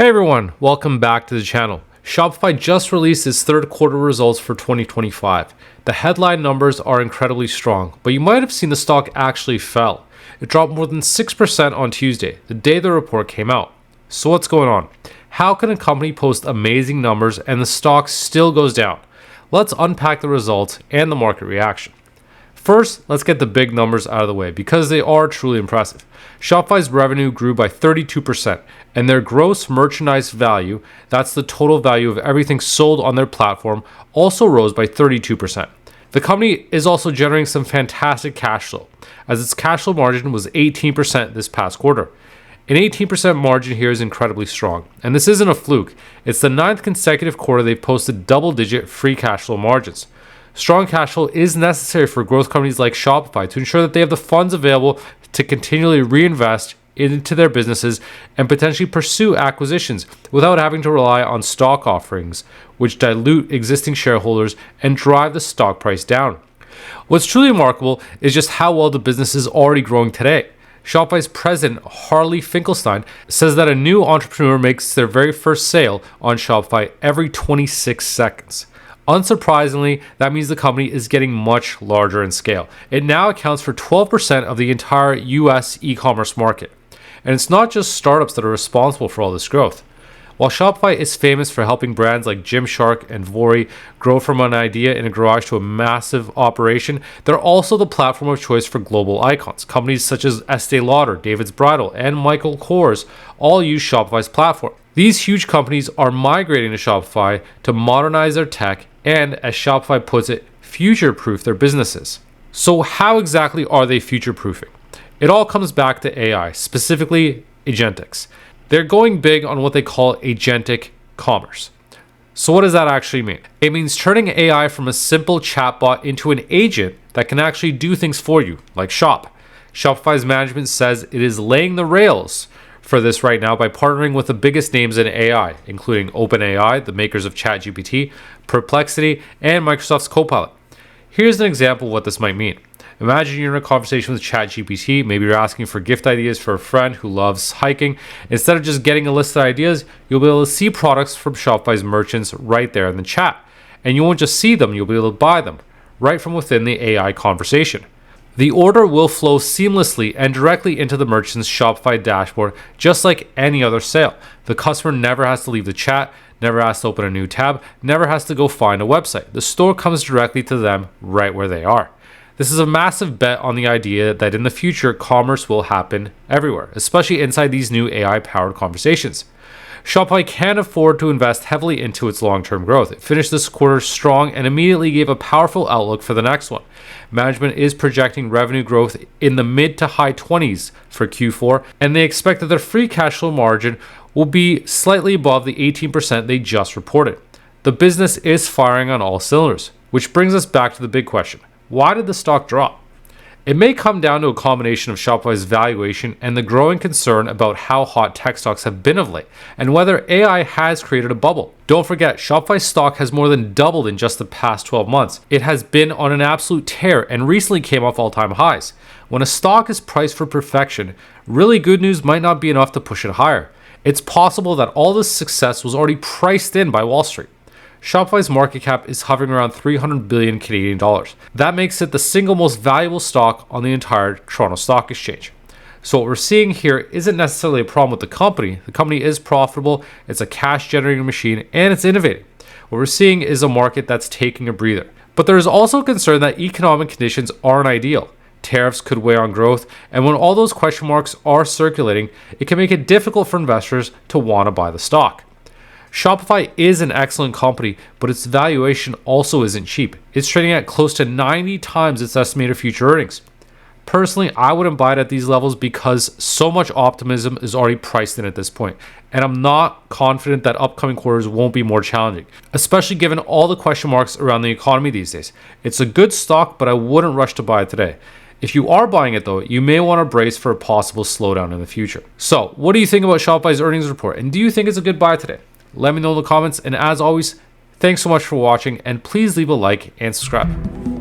Hey everyone, welcome back to the channel. Shopify just released its third quarter results for 2025. The headline numbers are incredibly strong, but you might have seen the stock actually fell. It dropped more than 6% on Tuesday, the day the report came out. So what's going on? How can a company post amazing numbers and the stock still goes down? Let's unpack the results and the market reaction. First, let's get the big numbers out of the way because they are truly impressive. Shopify's revenue grew by 32%, and their gross merchandise value, that's the total value of everything sold on their platform, also rose by 32%. The company is also generating some fantastic cash flow, as its cash flow margin was 18% this past quarter. An 18% margin here is incredibly strong, and this isn't a fluke. It's the 9th consecutive quarter they've posted double-digit free cash flow margins. Strong cash flow is necessary for growth companies like Shopify to ensure that they have the funds available to continually reinvest into their businesses and potentially pursue acquisitions without having to rely on stock offerings, which dilute existing shareholders and drive the stock price down. What's truly remarkable is just how well the business is already growing today. Shopify's president, Harley Finkelstein, says that a new entrepreneur makes their very first sale on Shopify every 26 seconds. Unsurprisingly, that means the company is getting much larger in scale. It now accounts for 12% of the entire US e-commerce market. And it's not just startups that are responsible for all this growth. While Shopify is famous for helping brands like Gymshark and Vori grow from an idea in a garage to a massive operation, they're also the platform of choice for global icons. Companies such as Estee Lauder, David's Bridal, and Michael Kors all use Shopify's platform. These huge companies are migrating to Shopify to modernize their tech and, as Shopify puts it, future-proof their businesses. So how exactly are they future-proofing? It all comes back to AI, specifically agentics. They're going big on what they call agentic commerce. So what does that actually mean? It means turning AI from a simple chatbot into an agent that can actually do things for you, like shop. Shopify's management says it is laying the rails for this right now by partnering with the biggest names in AI, including OpenAI, the makers of ChatGPT, Perplexity, and Microsoft's Copilot. Here's an example of what this might mean. Imagine you're in a conversation with ChatGPT. Maybe you're asking for gift ideas for a friend who loves hiking. Instead of just getting a list of ideas, you'll be able to see products from Shopify's merchants right there in the chat. And you won't just see them, you'll be able to buy them right from within the AI conversation. The order will flow seamlessly and directly into the merchant's Shopify dashboard, just like any other sale. The customer never has to leave the chat, never has to open a new tab, never has to go find a website. The store comes directly to them right where they are. This is a massive bet on the idea that in the future, commerce will happen everywhere, especially inside these new AI-powered conversations. Shopify can't afford to invest heavily into its long-term growth. It finished this quarter strong and immediately gave a powerful outlook for the next one. Management is projecting revenue growth in the mid to high 20s for Q4, and they expect that their free cash flow margin will be slightly above the 18% they just reported. The business is firing on all cylinders, which brings us back to the big question. Why did the stock drop? It may come down to a combination of Shopify's valuation and the growing concern about how hot tech stocks have been of late, and whether AI has created a bubble. Don't forget, Shopify's stock has more than doubled in just the past 12 months. It has been on an absolute tear and recently came off all-time highs. When a stock is priced for perfection, really good news might not be enough to push it higher. It's possible that all this success was already priced in by Wall Street. Shopify's market cap is hovering around 300 billion Canadian dollars. That makes it the single most valuable stock on the entire Toronto Stock Exchange. So what we're seeing here isn't necessarily a problem with the company. The company is profitable, it's a cash generating machine, and it's innovating. What we're seeing is a market that's taking a breather. But there is also concern that economic conditions aren't ideal. Tariffs could weigh on growth, and when all those question marks are circulating, it can make it difficult for investors to want to buy the stock. Shopify is an excellent company, but its valuation also isn't cheap. It's trading at close to 90 times its estimated future earnings. Personally, I wouldn't buy it at these levels because so much optimism is already priced in at this point, and I'm not confident that upcoming quarters won't be more challenging, especially given all the question marks around the economy these days. It's a good stock, but I wouldn't rush to buy it today. If you are buying it though, you may want to brace for a possible slowdown in the future. So, what do you think about Shopify's earnings report, and do you think it's a good buy today? Let me know in the comments, and as always, thanks so much for watching, and please leave a like and subscribe.